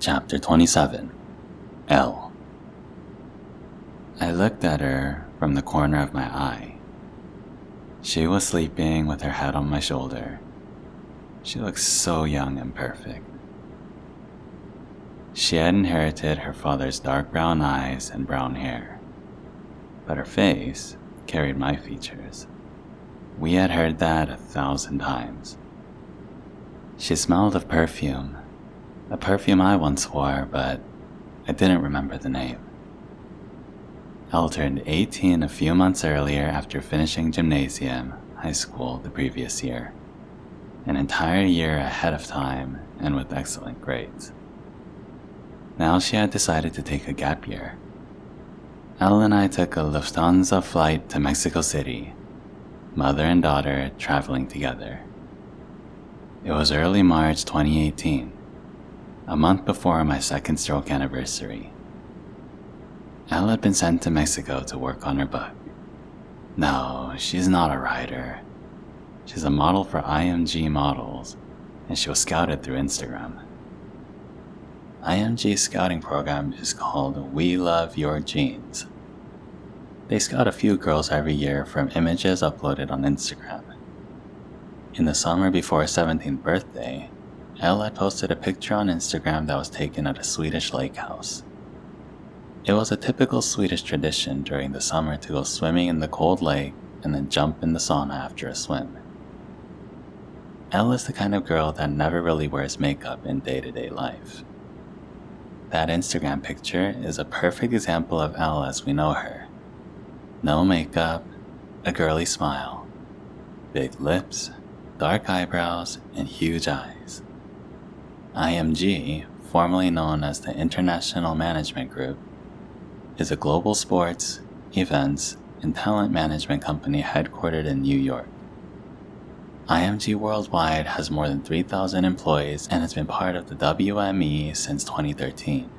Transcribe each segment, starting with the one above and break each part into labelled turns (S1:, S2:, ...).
S1: Chapter 27. L. I looked at her from the corner of my eye. She was sleeping with her head on my shoulder. She looked so young and perfect. She had inherited her father's dark brown eyes and brown hair, but her face carried my features. We had heard that 1,000 times. She smelled of perfume, a perfume I once wore, but I didn't remember the name. Elle turned 18 a few months earlier after finishing gymnasium, high school the previous year, an entire year ahead of time and with excellent grades. Now she had decided to take a gap year. Elle and I took a Lufthansa flight to Mexico City, mother and daughter traveling together. It was early March 2018, a month before my second stroke anniversary. Elle had been sent to Mexico to work on her book. No, she's not a writer. She's a model for IMG Models, and she was scouted through Instagram. IMG's scouting program is called We Love Your Genes. They scout a few girls every year from images uploaded on Instagram. In the summer before her 17th birthday, Elle had posted a picture on Instagram that was taken at a Swedish lake house. It was a typical Swedish tradition during the summer to go swimming in the cold lake and then jump in the sauna after a swim. Elle is the kind of girl that never really wears makeup in day-to-day life. That Instagram picture is a perfect example of Elle as we know her. No makeup, a girly smile, big lips, dark eyebrows, and huge eyes. IMG, formerly known as the International Management Group, is a global sports, events, and talent management company headquartered in New York. IMG Worldwide has more than 3,000 employees and has been part of the WME since 2013.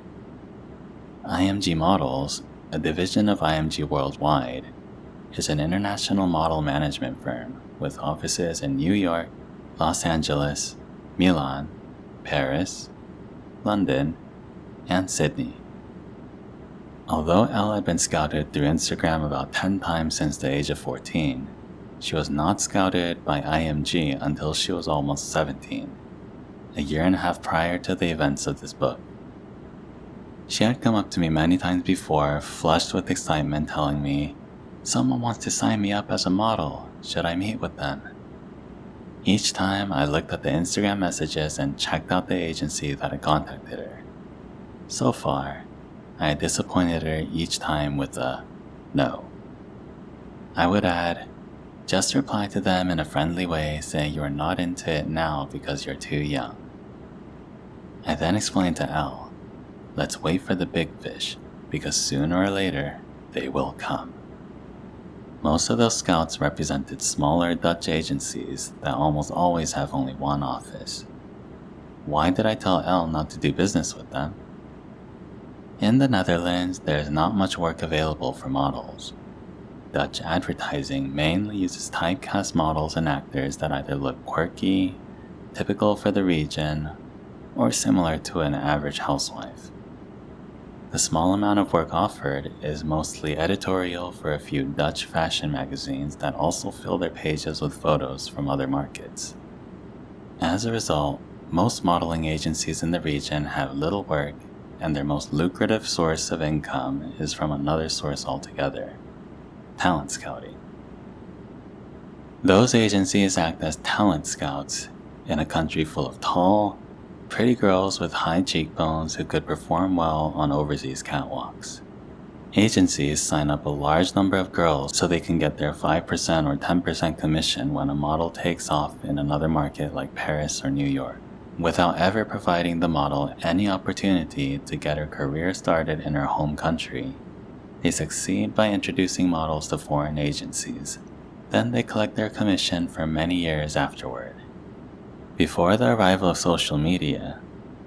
S1: IMG Models, a division of IMG Worldwide, is an international model management firm with offices in New York, Los Angeles, Milan, Paris, London, and Sydney. Although Elle had been scouted through Instagram about 10 times since the age of 14, she was not scouted by IMG until she was almost 17, a year and a half prior to the events of this book. She had come up to me many times before, flushed with excitement, telling me, "Someone wants to sign me up as a model. Should I meet with them?" Each time I looked at the Instagram messages and checked out the agency that had contacted her. So far, I had disappointed her each time with a no. I would add, just reply to them in a friendly way saying you are not into it now because you're too young. I then explained to Elle, let's wait for the big fish because sooner or later they will come. Most of those scouts represented smaller Dutch agencies that almost always have only one office. Why did I tell Elle not to do business with them? In the Netherlands, there is not much work available for models. Dutch advertising mainly uses typecast models and actors that either look quirky, typical for the region, or similar to an average housewife. The small amount of work offered is mostly editorial for a few Dutch fashion magazines that also fill their pages with photos from other markets. As a result, most modeling agencies in the region have little work, and their most lucrative source of income is from another source altogether: talent scouting. Those agencies act as talent scouts in a country full of tall, pretty girls with high cheekbones who could perform well on overseas catwalks. Agencies sign up a large number of girls so they can get their 5% or 10% commission when a model takes off in another market like Paris or New York, without ever providing the model any opportunity to get her career started in her home country. They succeed by introducing models to foreign agencies. Then they collect their commission for many years afterward. Before the arrival of social media,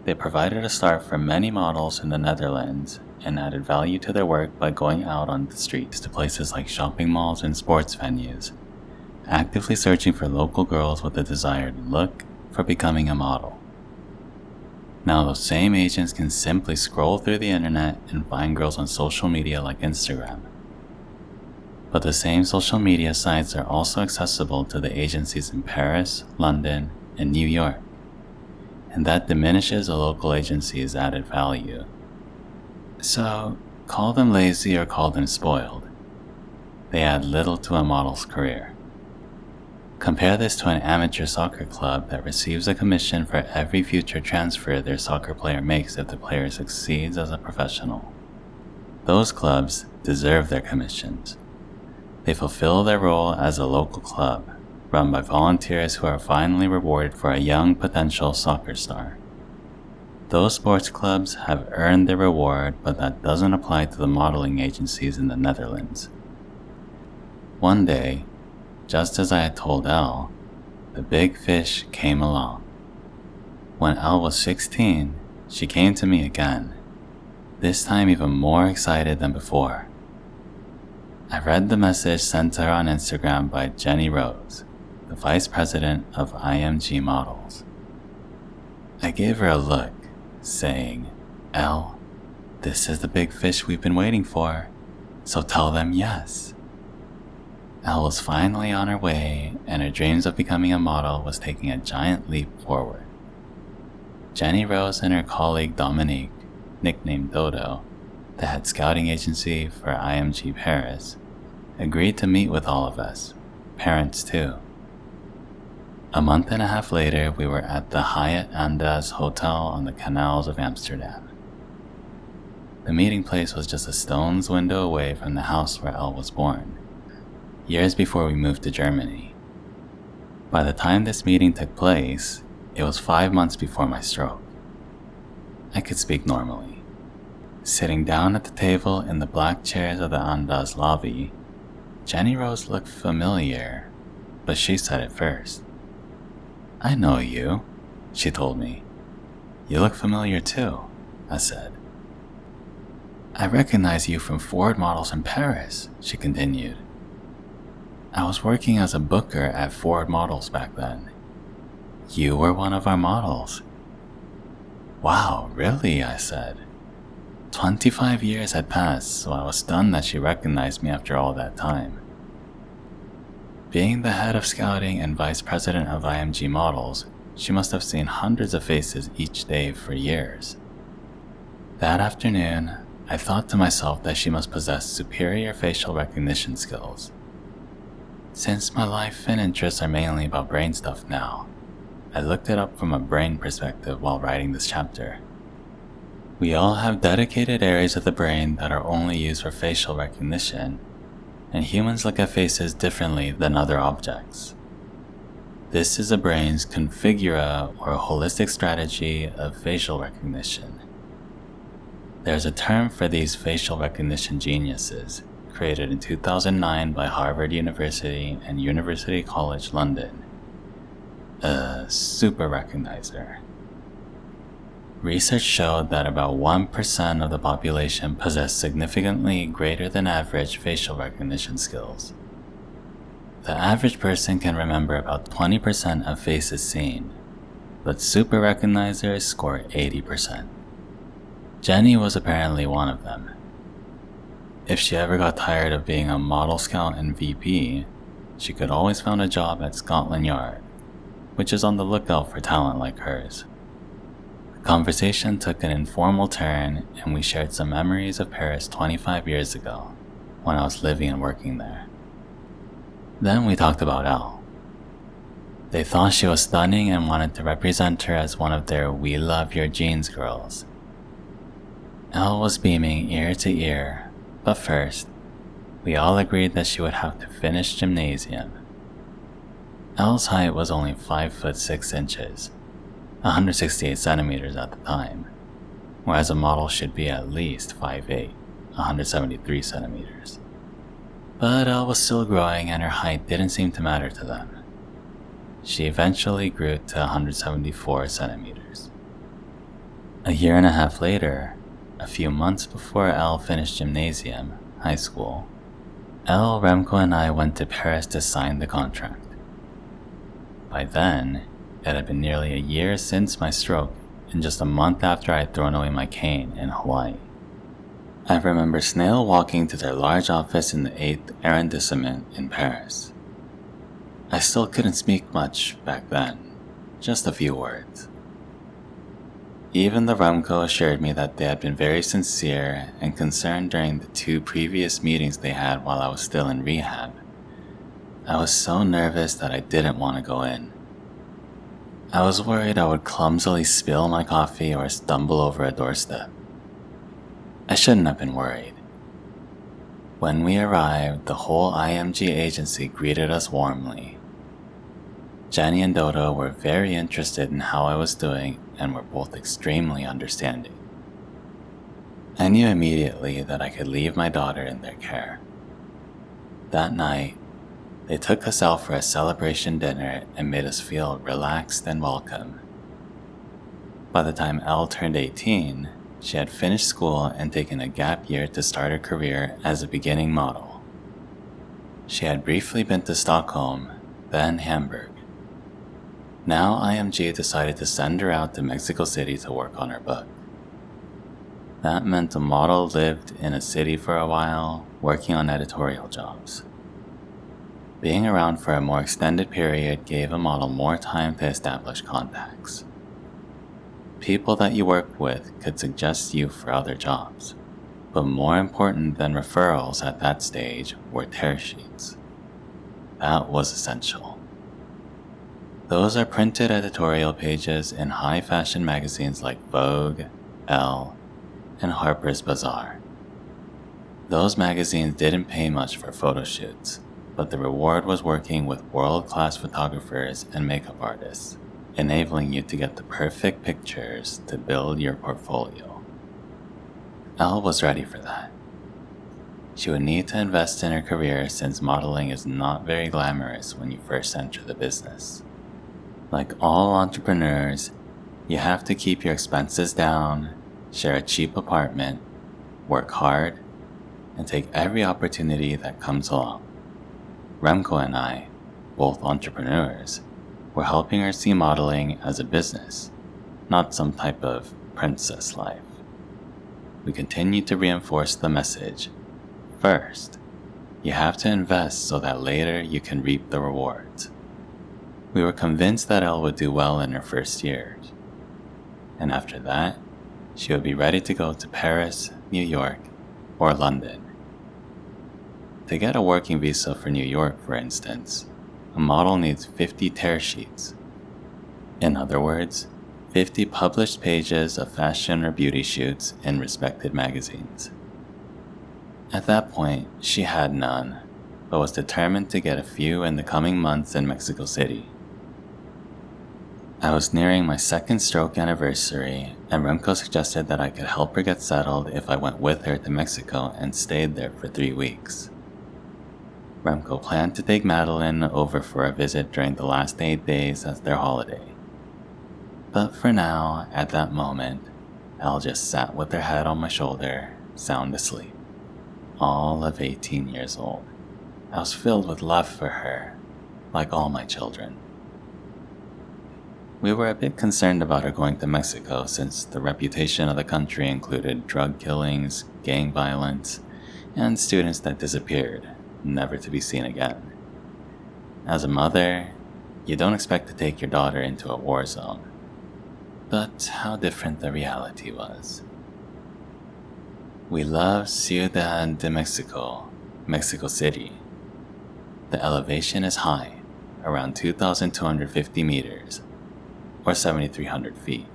S1: they provided a start for many models in the Netherlands and added value to their work by going out on the streets to places like shopping malls and sports venues, actively searching for local girls with the desired look for becoming a model. Now those same agents can simply scroll through the internet and find girls on social media like Instagram. But the same social media sites are also accessible to the agencies in Paris, London, and New York, and that diminishes a local agency's added value. So, call them lazy or call them spoiled. They add little to a model's career. Compare this to an amateur soccer club that receives a commission for every future transfer their soccer player makes if the player succeeds as a professional. Those clubs deserve their commissions. They fulfill their role as a local club, run by volunteers who are finally rewarded for a young potential soccer star. Those sports clubs have earned their reward, but that doesn't apply to the modeling agencies in the Netherlands. One day, just as I had told Elle, the big fish came along. When Elle was 16, she came to me again, this time even more excited than before. I read the message sent to her on Instagram by Jenny Rose, the vice president of IMG Models. I gave her a look, saying, "Elle, this is the big fish we've been waiting for, so tell them yes." Elle was finally on her way, and her dreams of becoming a model was taking a giant leap forward. Jenny Rose and her colleague Dominique, nicknamed Dodo, the head scouting agency for IMG Paris, agreed to meet with all of us, parents too. A month and a half later, we were at the Hyatt Andaz Hotel on the canals of Amsterdam. The meeting place was just a stone's window away from the house where Elle was born, years before we moved to Germany. By the time this meeting took place, it was 5 months before my stroke. I could speak normally. Sitting down at the table in the black chairs of the Andaz lobby, Jenny Rose looked familiar, but she said it first. "I know you," she told me. "You look familiar too," I said. "I recognize you from Ford Models in Paris," she continued. "I was working as a booker at Ford Models back then. You were one of our models." "Wow, really?" I said. 25 years had passed, so I was stunned that she recognized me after all that time. Being the head of scouting and vice president of IMG Models, she must have seen hundreds of faces each day for years. That afternoon, I thought to myself that she must possess superior facial recognition skills. Since my life and interests are mainly about brain stuff now, I looked it up from a brain perspective while writing this chapter. We all have dedicated areas of the brain that are only used for facial recognition, and humans look at faces differently than other objects. This is the brain's configura or holistic strategy of facial recognition. There's a term for these facial recognition geniuses, created in 2009 by Harvard University and University College London. A super recognizer. Research showed that about 1% of the population possess significantly greater than average facial recognition skills. The average person can remember about 20% of faces seen, but super recognizers score 80%. Jenny was apparently one of them. If she ever got tired of being a model scout and VP, she could always find a job at Scotland Yard, which is on the lookout for talent like hers. The conversation took an informal turn, and we shared some memories of Paris 25 years ago, when I was living and working there. Then we talked about Elle. They thought she was stunning and wanted to represent her as one of their "We Love Your Jeans" girls. Elle was beaming ear to ear, but first, we all agreed that she would have to finish gymnasium. Elle's height was only 5 foot 6 inches, 168 centimeters at the time, whereas a model should be at least 5'8", 173 centimeters. But Elle was still growing and her height didn't seem to matter to them. She eventually grew to 174 centimeters. A year and a half later, a few months before Elle finished gymnasium, high school, Elle, Remco, and I went to Paris to sign the contract. By then, it had been nearly a year since my stroke, in just a month after I had thrown away my cane in Hawaii. I remember snail walking to their large office in the 8th arrondissement in Paris. I still couldn't speak much back then, just a few words. Even the Remco assured me that they had been very sincere and concerned during the 2 previous meetings they had while I was still in rehab. I was so nervous that I didn't want to go in. I was worried I would clumsily spill my coffee or stumble over a doorstep. I shouldn't have been worried. When we arrived, the whole IMG agency greeted us warmly. Jenny and Dodo were very interested in how I was doing and were both extremely understanding. I knew immediately that I could leave my daughter in their care. That night, they took us out for a celebration dinner and made us feel relaxed and welcome. By the time Elle turned 18, she had finished school and taken a gap year to start her career as a beginning model. She had briefly been to Stockholm, then Hamburg. Now IMG decided to send her out to Mexico City to work on her book. That meant the model lived in a city for a while, working on editorial jobs. Being around for a more extended period gave a model more time to establish contacts. People that you work with could suggest you for other jobs, but more important than referrals at that stage were tear sheets. That was essential. Those are printed editorial pages in high fashion magazines like Vogue, Elle, and Harper's Bazaar. Those magazines didn't pay much for photo shoots, but the reward was working with world-class photographers and makeup artists, enabling you to get the perfect pictures to build your portfolio. Elle was ready for that. She would need to invest in her career since modeling is not very glamorous when you first enter the business. Like all entrepreneurs, you have to keep your expenses down, share a cheap apartment, work hard, and take every opportunity that comes along. Remco and I, both entrepreneurs, were helping her see modeling as a business, not some type of princess life. We continued to reinforce the message. First, you have to invest so that later you can reap the rewards. We were convinced that Elle would do well in her first years, and after that, she would be ready to go to Paris, New York, or London. To get a working visa for New York, for instance, a model needs 50 tear sheets. In other words, 50 published pages of fashion or beauty shoots in respected magazines. At that point, she had none, but was determined to get a few in the coming months in Mexico City. I was nearing my 2nd stroke anniversary, and Remco suggested that I could help her get settled if I went with her to Mexico and stayed there for 3 weeks. Remco planned to take Madeline over for a visit during the last 8 days as their holiday. But for now, at that moment, Elle just sat with her head on my shoulder, sound asleep. All of 18 years old. I was filled with love for her, like all my children. We were a bit concerned about her going to Mexico since the reputation of the country included drug killings, gang violence, and students that disappeared, never to be seen again. As a mother, you don't expect to take your daughter into a war zone. But how different the reality was. We love Ciudad de Mexico, Mexico City. The elevation is high, around 2,250 meters, or 7,300 feet,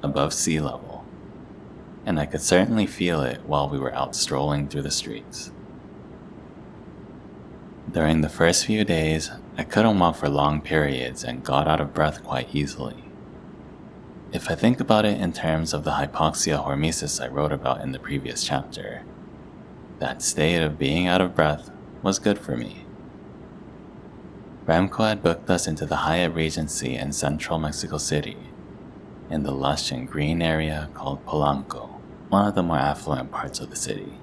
S1: above sea level, and I could certainly feel it while we were out strolling through the streets. During the first few days, I couldn't walk for long periods and got out of breath quite easily. If I think about it in terms of the hypoxia hormesis I wrote about in the previous chapter, that state of being out of breath was good for me. Remco had booked us into the Hyatt Regency in central Mexico City, in the lush and green area called Polanco, one of the more affluent parts of the city.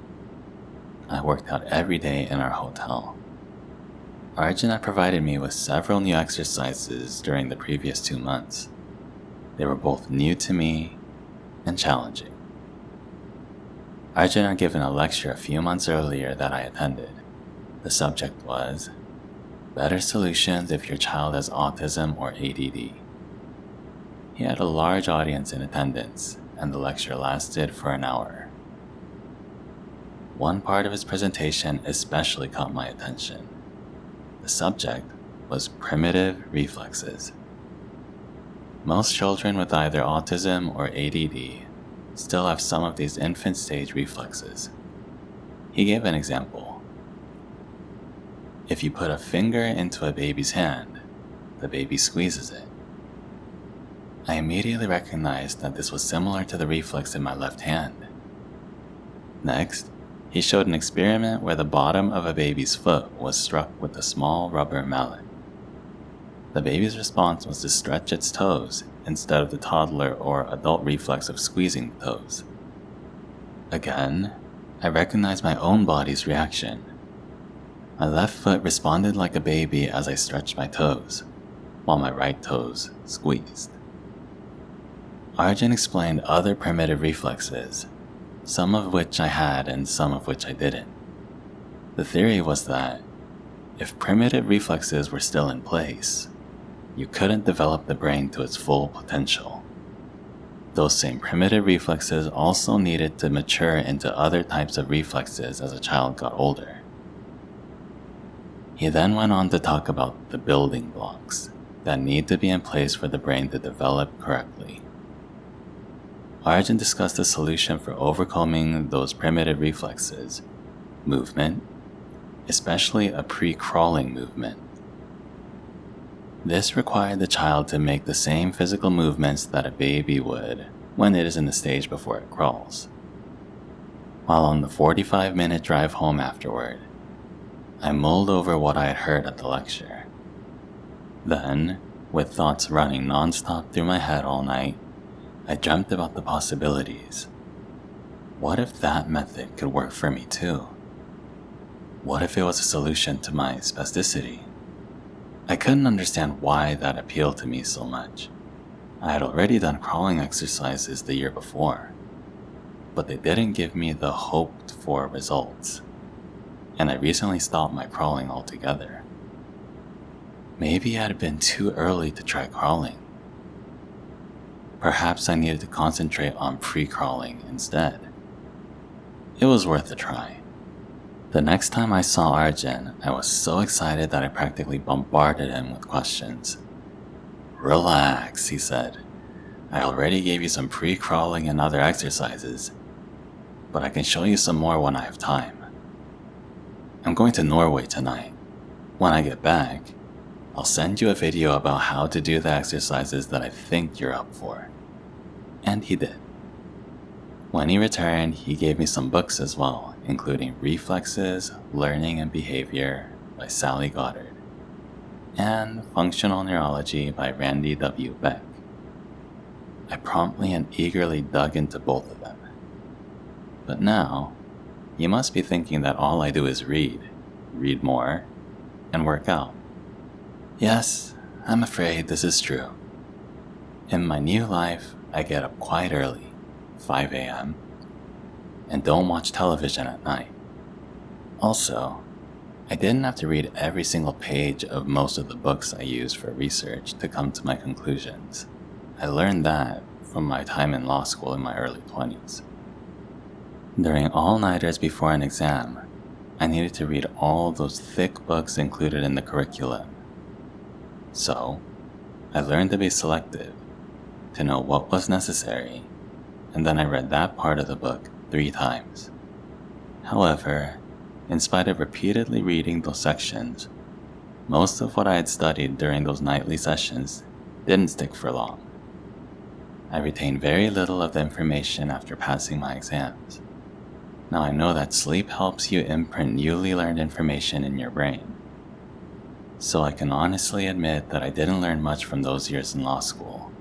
S1: I worked out every day in our hotel. Arjun had provided me with several new exercises during the previous 2 months. They were both new to me and challenging. Arjun had given a lecture a few months earlier that I attended. The subject was Better Solutions If Your Child Has Autism or ADD. He had a large audience in attendance, and the lecture lasted for an hour. One part of his presentation especially caught my attention. The subject was primitive reflexes. Most children with either autism or ADD still have some of these infant stage reflexes. He gave an example. If you put a finger into a baby's hand, the baby squeezes it. I immediately recognized that this was similar to the reflex in my left hand. Next, he showed an experiment where the bottom of a baby's foot was struck with a small rubber mallet. The baby's response was to stretch its toes instead of the toddler or adult reflex of squeezing the toes. Again, I recognized my own body's reaction. My left foot responded like a baby as I stretched my toes, while my right toes squeezed. Arjun explained other primitive reflexes, some of which I had and some of which I didn't. The theory was that if primitive reflexes were still in place, you couldn't develop the brain to its full potential. Those same primitive reflexes also needed to mature into other types of reflexes as a child got older. He then went on to talk about the building blocks that need to be in place for the brain to develop correctly. Arjun discussed a solution for overcoming those primitive reflexes: movement, especially a pre-crawling movement. This required the child to make the same physical movements that a baby would when it is in the stage before it crawls. While on the 45-minute drive home afterward, I mulled over what I had heard at the lecture. Then, with thoughts running nonstop through my head all night, I dreamt about the possibilities. What if that method could work for me too? What if it was a solution to my spasticity? I couldn't understand why that appealed to me so much. I had already done crawling exercises the year before, but they didn't give me the hoped-for results, and I recently stopped my crawling altogether. Maybe it had been too early to try crawling. Perhaps I needed to concentrate on pre-crawling instead. It was worth a try. The next time I saw Arjun, I was so excited that I practically bombarded him with questions. "Relax," he said. "I already gave you some pre-crawling and other exercises, but I can show you some more when I have time. I'm going to Norway tonight. When I get back, I'll send you a video about how to do the exercises that I think you're up for." And he did. When he returned, he gave me some books as well, including Reflexes, Learning and Behavior by Sally Goddard, and Functional Neurology by Randy W. Beck. I promptly and eagerly dug into both of them. But now, you must be thinking that all I do is read more, and work out. Yes, I'm afraid this is true. In my new life, I get up quite early, 5 a.m., and don't watch television at night. Also, I didn't have to read every single page of most of the books I use for research to come to my conclusions. I learned that from my time in law school in my early 20s. During all-nighters before an exam, I needed to read all those thick books included in the curriculum. So, I learned to be selective, to know what was necessary, and then I read that part of the book 3 times. However, in spite of repeatedly reading those sections, most of what I had studied during those nightly sessions didn't stick for long. I retained very little of the information after passing my exams. Now I know that sleep helps you imprint newly learned information in your brain. So I can honestly admit that I didn't learn much from those years in law school,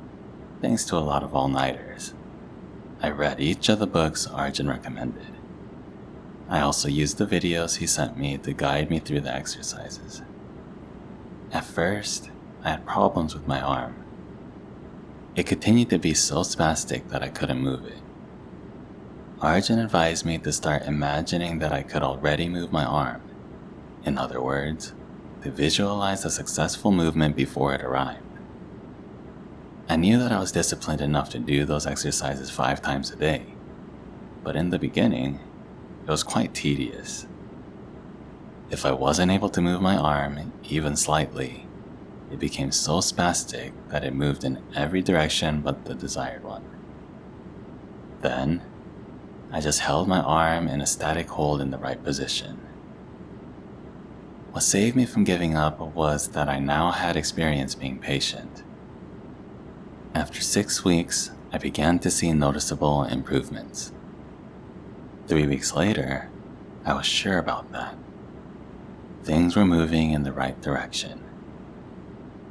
S1: thanks to a lot of all-nighters. I read each of the books Arjun recommended. I also used the videos he sent me to guide me through the exercises. At first, I had problems with my arm. It continued to be so spastic that I couldn't move it. Arjun advised me to start imagining that I could already move my arm. In other words, to visualize a successful movement before it arrived. I knew that I was disciplined enough to do those exercises 5 times a day, but in the beginning, it was quite tedious. If I wasn't able to move my arm, even slightly, it became so spastic that it moved in every direction but the desired one. Then, I just held my arm in a static hold in the right position. What saved me from giving up was that I now had experience being patient. After 6 weeks, I began to see noticeable improvements. 3 weeks later, I was sure about that. Things were moving in the right direction.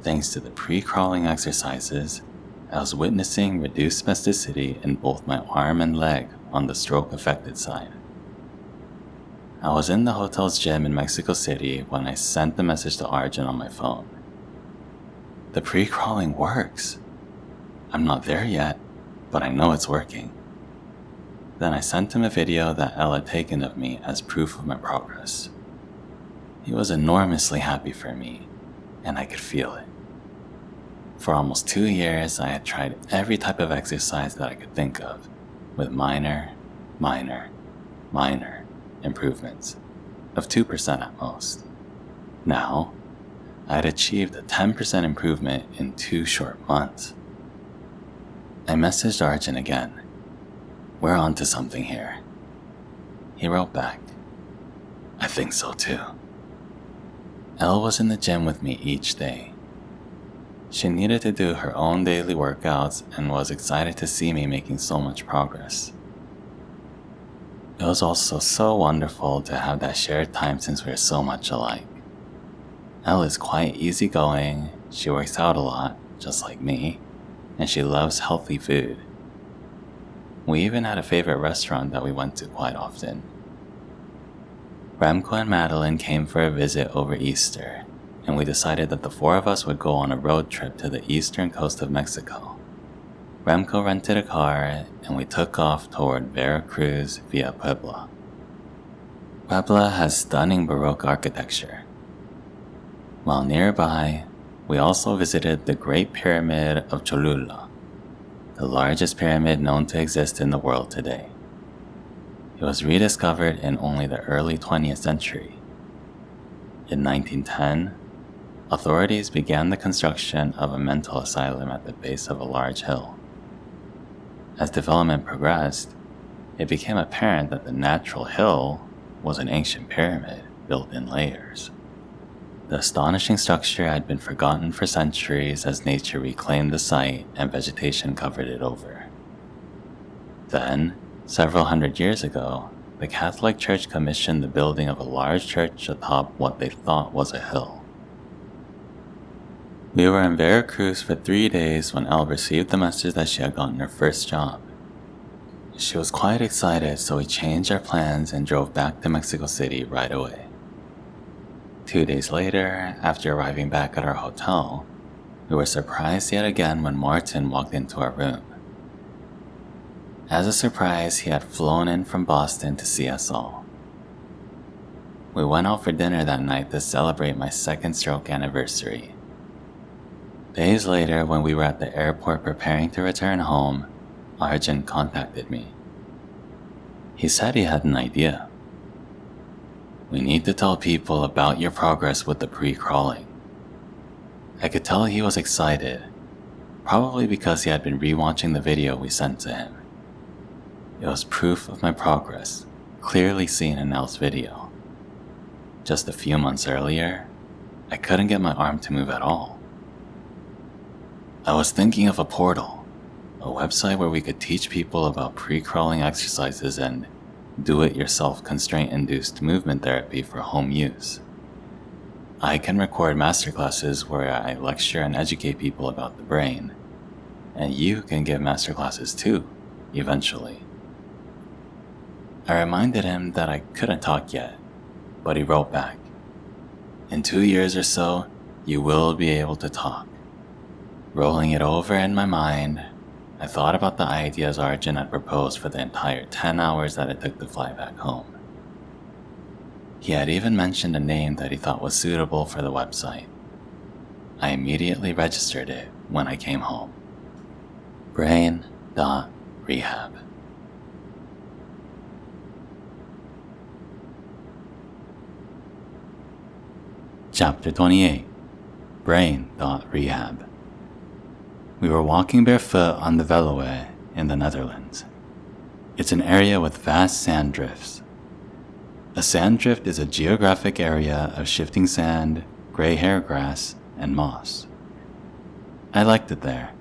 S1: Thanks to the pre-crawling exercises, I was witnessing reduced spasticity in both my arm and leg on the stroke-affected side. I was in the hotel's gym in Mexico City when I sent the message to Arjun on my phone. The pre-crawling works. I'm not there yet, but I know it's working. Then I sent him a video that Elle had taken of me as proof of my progress. He was enormously happy for me, and I could feel it. For almost 2 years, I had tried every type of exercise that I could think of, with minor improvements, of 2% at most. Now, I had achieved a 10% improvement in 2 short months. I messaged Arjun again. We're onto something here. He wrote back, I think so too. Elle was in the gym with me each day. She needed to do her own daily workouts and was excited to see me making so much progress. It was also so wonderful to have that shared time since we're so much alike. Elle is quite easygoing, she works out a lot, just like me, and she loves healthy food. We even had a favorite restaurant that we went to quite often. Remco and Madeline came for a visit over Easter, and we decided that the 4 of us would go on a road trip to the eastern coast of Mexico. Remco rented a car, and we took off toward Veracruz via Puebla. Puebla has stunning Baroque architecture. While nearby, we also visited the Great Pyramid of Cholula, the largest pyramid known to exist in the world today. It was rediscovered in only the early 20th century. In 1910, authorities began the construction of a mental asylum at the base of a large hill. As development progressed, it became apparent that the natural hill was an ancient pyramid built in layers. The astonishing structure had been forgotten for centuries as nature reclaimed the site and vegetation covered it over. Then, several hundred years ago, the Catholic Church commissioned the building of a large church atop what they thought was a hill. We were in Veracruz for 3 days when Elle received the message that she had gotten her first job. She was quite excited, so we changed our plans and drove back to Mexico City right away. 2 days later, after arriving back at our hotel, we were surprised yet again when Martin walked into our room. As a surprise, he had flown in from Boston to see us all. We went out for dinner that night to celebrate my 2nd stroke anniversary. Days later, when we were at the airport preparing to return home, Arjun contacted me. He said he had an idea. We need to tell people about your progress with the pre-crawling. I could tell he was excited, probably because he had been rewatching the video we sent to him. It was proof of my progress, clearly seen in Elle's video. Just a few months earlier, I couldn't get my arm to move at all. I was thinking of a portal, a website where we could teach people about pre-crawling exercises and do-it-yourself constraint-induced movement therapy for home use. I can record masterclasses where I lecture and educate people about the brain, and you can give masterclasses too, eventually. I reminded him that I couldn't talk yet, but he wrote back, in 2 years or so, you will be able to talk. Rolling it over in my mind, I thought about the ideas Arjun had proposed for the entire 10 hours that it took to fly back home. He had even mentioned a name that he thought was suitable for the website. I immediately registered it when I came home. Brain.rehab. Chapter 28. Brain.rehab. We were walking barefoot on the Veluwe in the Netherlands. It's an area with vast sand drifts. A sand drift is a geographic area of shifting sand, gray hair grass, and moss. I liked it there,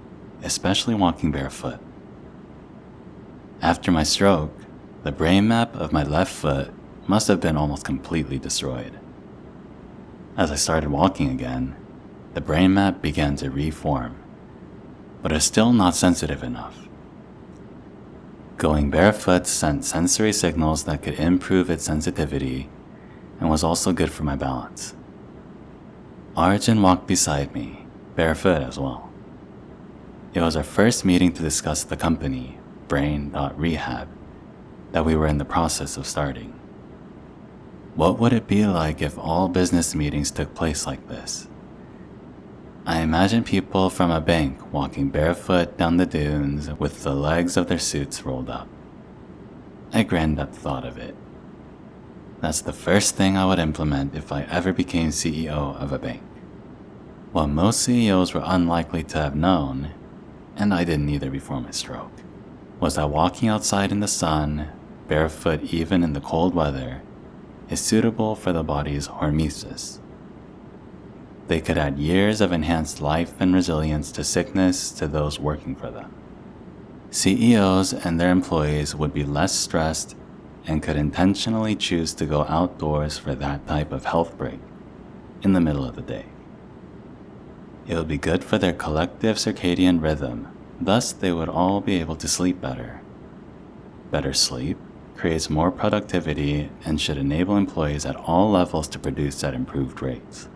S1: especially walking barefoot. After my stroke, the brain map of my left foot must have been almost completely destroyed. As I started walking again, the brain map began to reform, but it's still not sensitive enough. Going barefoot sent sensory signals that could improve its sensitivity and was also good for my balance. Arjun walked beside me, barefoot as well. It was our first meeting to discuss the company, Brain.rehab, that we were in the process of starting. What would it be like if all business meetings took place like this? I imagine people from a bank walking barefoot down the dunes with the legs of their suits rolled up. I grinned at the thought of it. That's the first thing I would implement if I ever became CEO of a bank. What most CEOs were unlikely to have known, and I didn't either before my stroke, was that walking outside in the sun, barefoot even in the cold weather, is suitable for the body's hormesis. They could add years of enhanced life and resilience to sickness to those working for them. CEOs and their employees would be less stressed and could intentionally choose to go outdoors for that type of health break in the middle of the day. It would be good for their collective circadian rhythm, thus they would all be able to sleep better. Better sleep creates more productivity and should enable employees at all levels to produce at improved rates.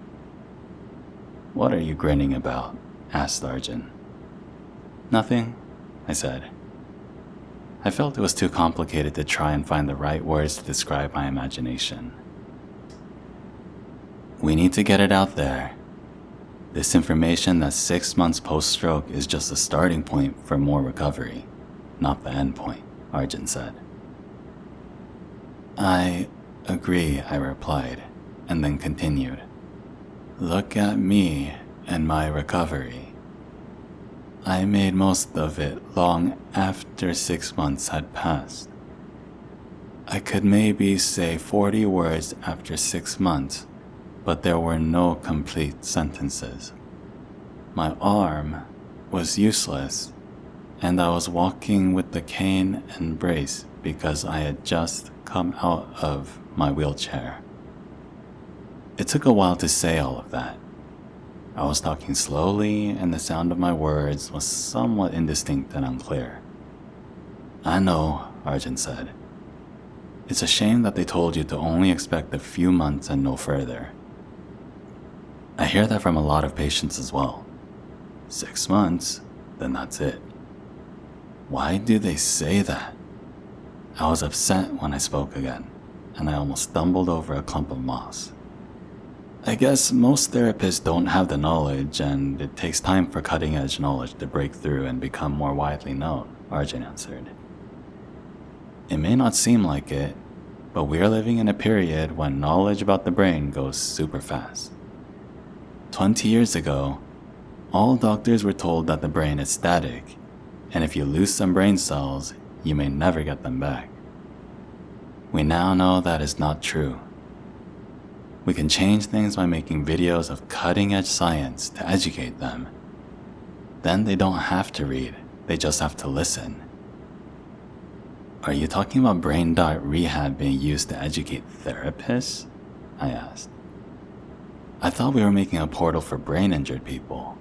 S1: "What are you grinning about?" asked Arjun. "Nothing," I said. I felt it was too complicated to try and find the right words to describe my imagination. "We need to get it out there. This information that 6 months post-stroke is just a starting point for more recovery, not the end point," Arjun said. "I agree," I replied, and then continued. "Look at me and my recovery. I made most of it long after 6 months had passed. I could maybe say 40 words after 6 months, but there were no complete sentences. My arm was useless, and I was walking with the cane and brace because I had just come out of my wheelchair. It took a while to say all of that. I was talking slowly, and the sound of my words was somewhat indistinct and unclear. "I know," Arjun said. "It's a shame that they told you to only expect a few months and no further. I hear that from a lot of patients as well. 6 months, then that's it. Why do they say that?" I was upset when I spoke again, and I almost stumbled over a clump of moss. "I guess most therapists don't have the knowledge, and it takes time for cutting-edge knowledge to break through and become more widely known," Arjun answered. "It may not seem like it, but we are living in a period when knowledge about the brain goes super fast. 20 years ago, all doctors were told that the brain is static, and if you lose some brain cells, you may never get them back. We now know that is not true. We can change things by making videos of cutting-edge science to educate them. Then they don't have to read, they just have to listen." "Are you talking about Brain.rehab being used to educate therapists?" I asked. "I thought we were making a portal for brain-injured people."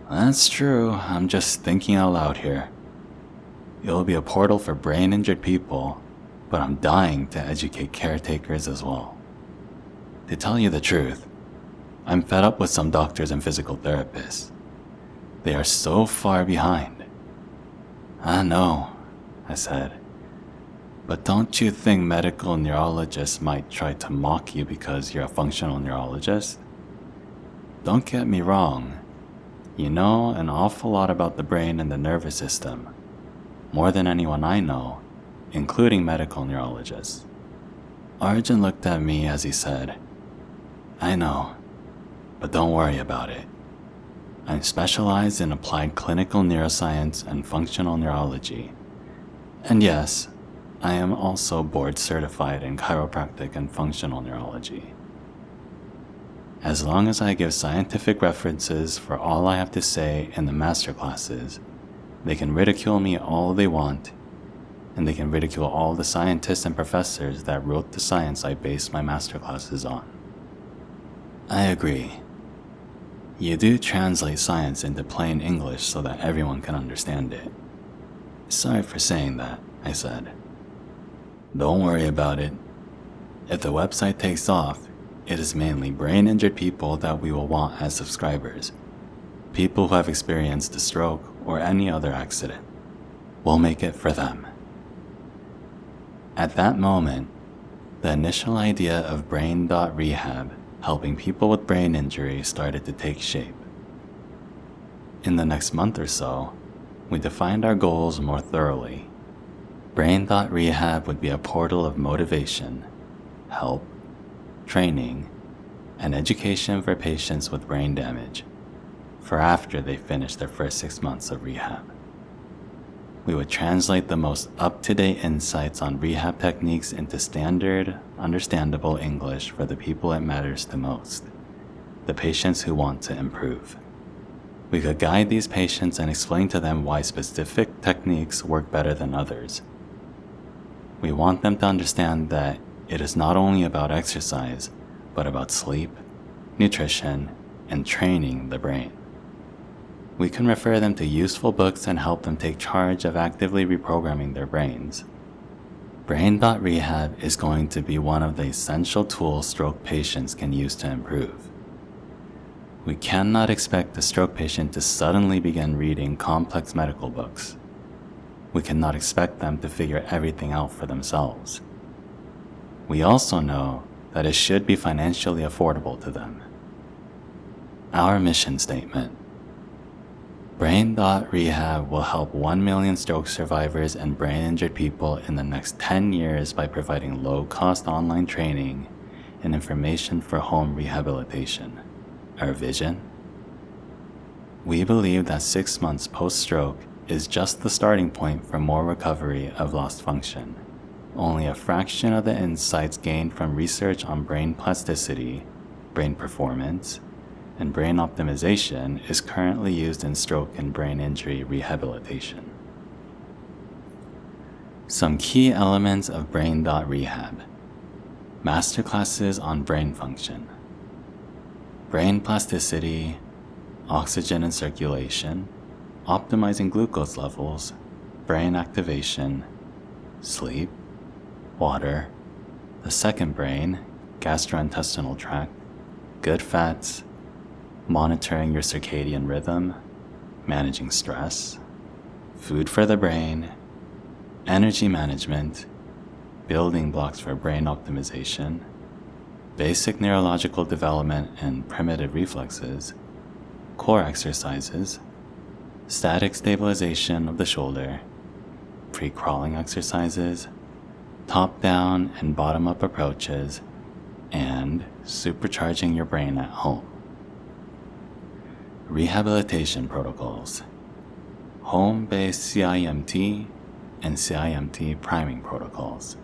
S1: "That's true, I'm just thinking out loud here. It will be a portal for brain-injured people, but I'm dying to educate caretakers as well. To tell you the truth, I'm fed up with some doctors and physical therapists. They are so far behind. I know, I said. But don't you think medical neurologists might try to mock you because you're a functional neurologist? Don't get me wrong. You know an awful lot about the brain and the nervous system, more than anyone I know, including medical neurologists. Arjun looked at me as he said, I know, but don't worry about it. I'm specialized in applied clinical neuroscience and functional neurology. And yes, I am also board certified in chiropractic and functional neurology. As long as I give scientific references for all I have to say in the master classes, they can ridicule me all they want, and they can ridicule all the scientists and professors that wrote the science I base my master classes on. I agree. You do translate science into plain English so that everyone can understand it. Sorry for saying that, I said. Don't worry about it. If the website takes off, it is mainly brain-injured people that we will want as subscribers. People who have experienced a stroke or any other accident. We'll make it for them. At that moment, the initial idea of brain.rehab helping people with brain injury started to take shape. In the next month or so, we defined our goals more thoroughly. Brain.rehab would be a portal of motivation, help, training, and education for patients with brain damage, for after they finish their first 6 months of rehab. We would translate the most up-to-date insights on rehab techniques into standard, understandable English for the people it matters to most, the patients who want to improve. We could guide these patients and explain to them why specific techniques work better than others. We want them to understand that it is not only about exercise, but about sleep, nutrition, and training the brain. We can refer them to useful books and help them take charge of actively reprogramming their brains. Brain.rehab is going to be one of the essential tools stroke patients can use to improve. We cannot expect a stroke patient to suddenly begin reading complex medical books. We cannot expect them to figure everything out for themselves. We also know that it should be financially affordable to them. Our mission statement: Brain.rehab will help 1 million stroke survivors and brain-injured people in the next 10 years by providing low-cost online training and information for home rehabilitation. Our vision? We believe that 6 months post-stroke is just the starting point for more recovery of lost function. Only a fraction of the insights gained from research on brain plasticity, brain performance, and brain optimization is currently used in stroke and brain injury rehabilitation. Some key elements of Brain.rehab. Masterclasses on brain function, brain plasticity, oxygen and circulation, optimizing glucose levels, brain activation, sleep, water, the second brain, gastrointestinal tract, good fats, monitoring your circadian rhythm, managing stress, food for the brain, energy management, building blocks for brain optimization, basic neurological development and primitive reflexes, core exercises, static stabilization of the shoulder, pre-crawling exercises, top-down and bottom-up approaches, and supercharging your brain at home. Rehabilitation protocols, home-based CIMT and CIMT priming protocols.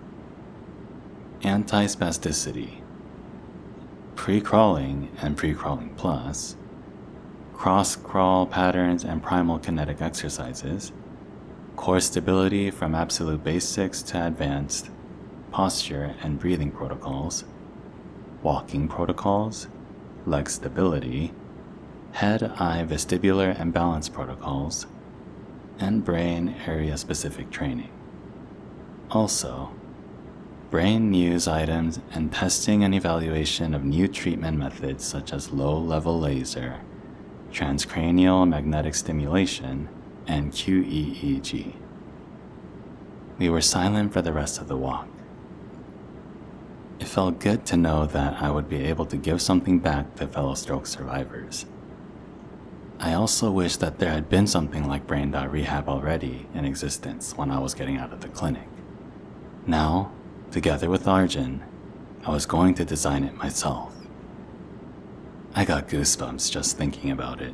S1: Anti-spasticity, pre-crawling and pre-crawling plus, cross-crawl patterns and primal kinetic exercises, core stability from absolute basics to advanced, posture and breathing protocols, walking protocols, leg stability, head-eye vestibular and balance protocols, and brain area-specific training. Also, brain news items and testing and evaluation of new treatment methods such as low-level laser, transcranial magnetic stimulation, and QEEG. We were silent for the rest of the walk. It felt good to know that I would be able to give something back to fellow stroke survivors. I also wish that there had been something like brain dot rehab already in existence when I was getting out of the clinic. Now, together with Arjun, I was going to design it myself. I got goosebumps just thinking about it.